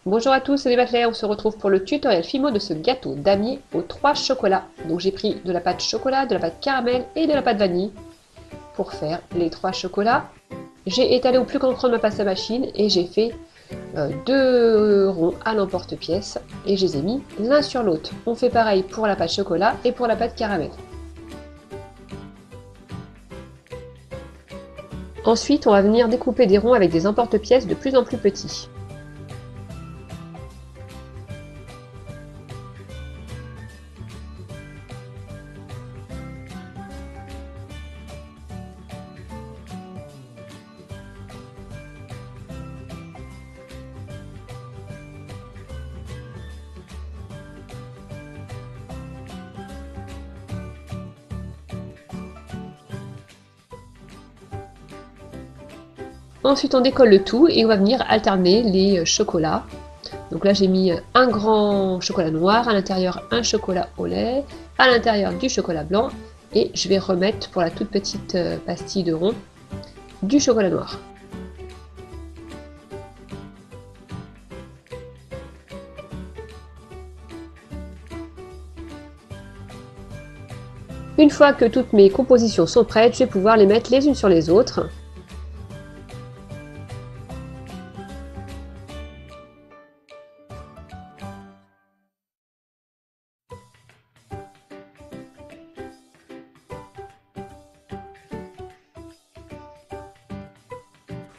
Bonjour à tous, c'est Claire, on se retrouve pour le tutoriel Fimo de ce gâteau damier aux 3 chocolats. Donc j'ai pris de la pâte chocolat, de la pâte caramel et de la pâte vanille pour faire les 3 chocolats. J'ai étalé au plus grand cran de ma pâte à machine et j'ai fait 2 ronds à l'emporte-pièce et je les ai mis l'un sur l'autre. On fait pareil pour la pâte chocolat et pour la pâte caramel. Ensuite, on va venir découper des ronds avec des emporte-pièces de plus en plus petits. Ensuite, on décolle le tout et on va venir alterner les chocolats. Donc là, j'ai mis un grand chocolat noir, à l'intérieur un chocolat au lait, à l'intérieur du chocolat blanc et je vais remettre pour la toute petite pastille de rond du chocolat noir. Une fois que toutes mes compositions sont prêtes, je vais pouvoir les mettre les unes sur les autres.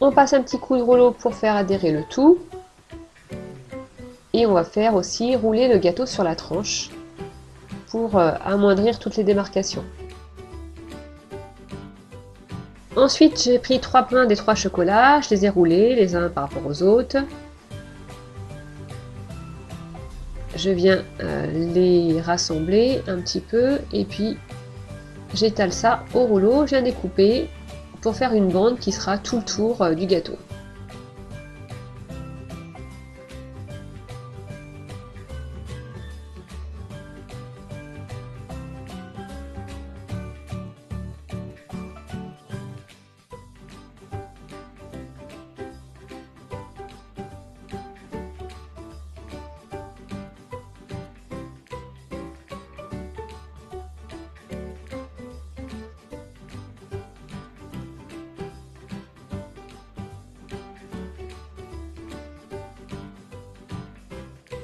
On passe un petit coup de rouleau pour faire adhérer le tout. Et on va faire aussi rouler le gâteau sur la tranche pour amoindrir toutes les démarcations. Ensuite, j'ai pris 3 pains des 3 chocolats, je les ai roulés les uns par rapport aux autres. Je viens les rassembler un petit peu et puis j'étale ça au rouleau, je viens découper pour faire une bande qui sera tout le tour du gâteau.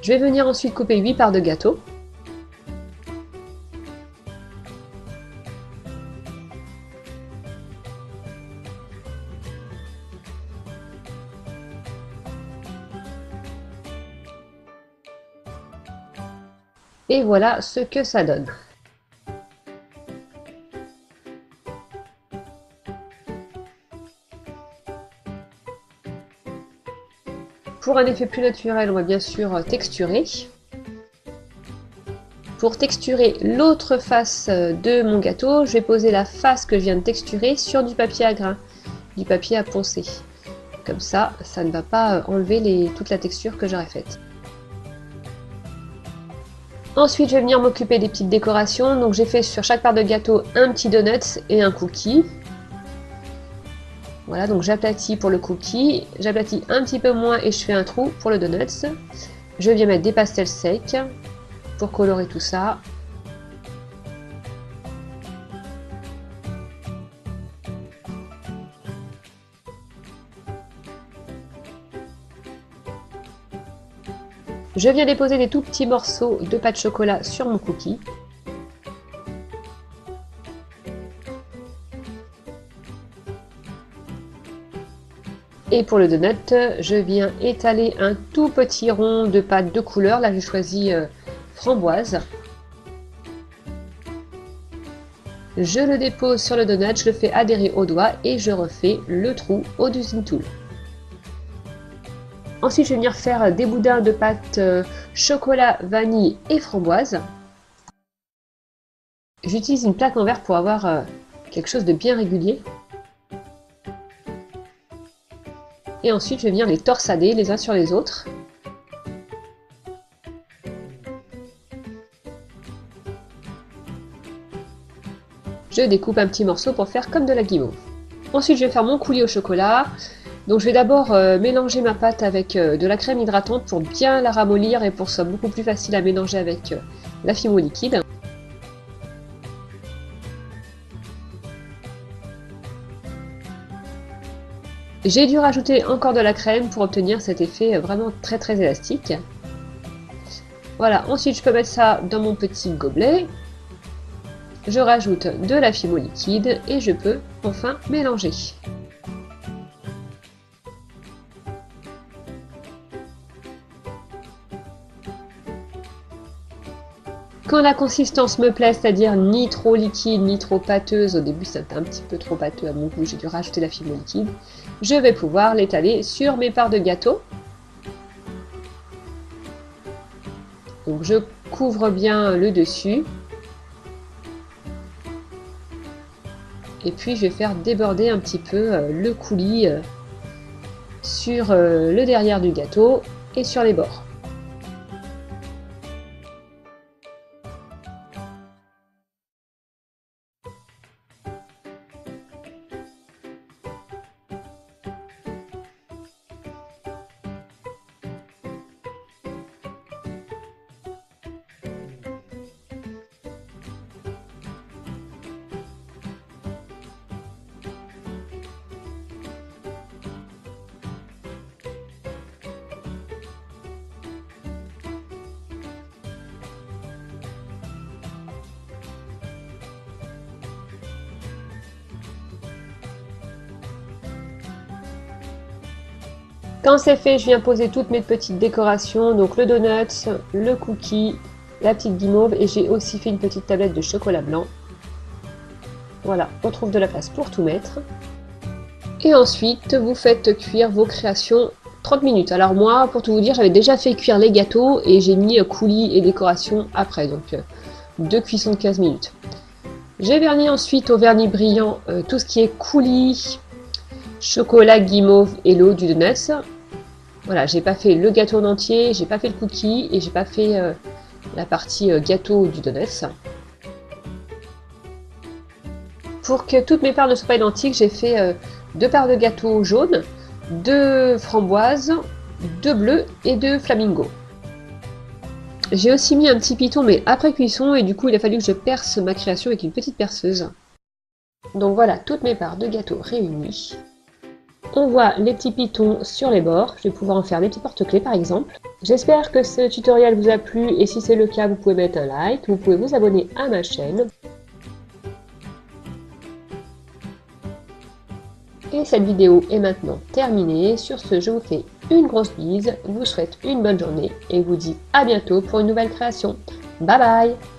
Je vais venir ensuite couper 8 parts de gâteau. Et voilà ce que ça donne. Pour un effet plus naturel, on va bien sûr texturer. Pour texturer l'autre face de mon gâteau, je vais poser la face que je viens de texturer sur du papier à grains, du papier à poncer. Comme ça, ça ne va pas enlever toute la texture que j'aurais faite. Ensuite, je vais venir m'occuper des petites décorations. Donc j'ai fait sur chaque part de gâteau un petit donut et un cookie. Voilà, donc j'aplatis pour le cookie, j'aplatis un petit peu moins et je fais un trou pour le donut. Je viens mettre des pastels secs pour colorer tout ça. Je viens déposer des tout petits morceaux de pâte chocolat sur mon cookie. Et pour le donut, je viens étaler un tout petit rond de pâte de couleur. Là, j'ai choisi framboise. Je le dépose sur le donut, je le fais adhérer au doigt et je refais le trou au usine tool. Ensuite, je vais venir faire des boudins de pâte chocolat, vanille et framboise. J'utilise une plaque en verre pour avoir quelque chose de bien régulier. Et ensuite, je vais venir les torsader les uns sur les autres. Je découpe un petit morceau pour faire comme de la guimauve. Ensuite, je vais faire mon coulis au chocolat. Donc je vais d'abord mélanger ma pâte avec de la crème hydratante pour bien la ramollir et pour que ce soit beaucoup plus facile à mélanger avec la Fimo liquide. J'ai dû rajouter encore de la crème pour obtenir cet effet vraiment très élastique. Voilà, ensuite je peux mettre ça dans mon petit gobelet. Je rajoute de la Fimo liquide et je peux enfin mélanger. Quand la consistance me plaît, c'est-à-dire ni trop liquide ni trop pâteuse, au début c'était un petit peu trop pâteux à mon goût, j'ai dû rajouter la Fimo liquide, je vais pouvoir l'étaler sur mes parts de gâteau. Donc je couvre bien le dessus. Et puis je vais faire déborder un petit peu le coulis sur le derrière du gâteau et sur les bords. Quand c'est fait, je viens poser toutes mes petites décorations, donc le donut, le cookie, la petite guimauve et j'ai aussi fait une petite tablette de chocolat blanc. Voilà, on trouve de la place pour tout mettre. Et ensuite, vous faites cuire vos créations 30 minutes. Alors moi, pour tout vous dire, j'avais déjà fait cuire les gâteaux et j'ai mis coulis et décoration après, donc 2 cuissons de 15 minutes. J'ai verni ensuite au vernis brillant tout ce qui est coulis, chocolat, guimauve et l'eau du donut. Voilà, j'ai pas fait le gâteau en entier, j'ai pas fait le cookie et j'ai pas fait la partie gâteau du donut. Pour que toutes mes parts ne soient pas identiques, j'ai fait 2 parts de gâteau jaune, 2 framboises, 2 bleus et 2 flamingos. J'ai aussi mis un petit piton mais après cuisson et du coup il a fallu que je perce ma création avec une petite perceuse. Donc voilà toutes mes parts de gâteau réunies. On voit les petits pitons sur les bords, je vais pouvoir en faire des petits porte-clés par exemple. J'espère que ce tutoriel vous a plu et si c'est le cas vous pouvez mettre un like, vous pouvez vous abonner à ma chaîne. Et cette vidéo est maintenant terminée, sur ce je vous fais une grosse bise, vous souhaite une bonne journée et vous dis à bientôt pour une nouvelle création. Bye bye!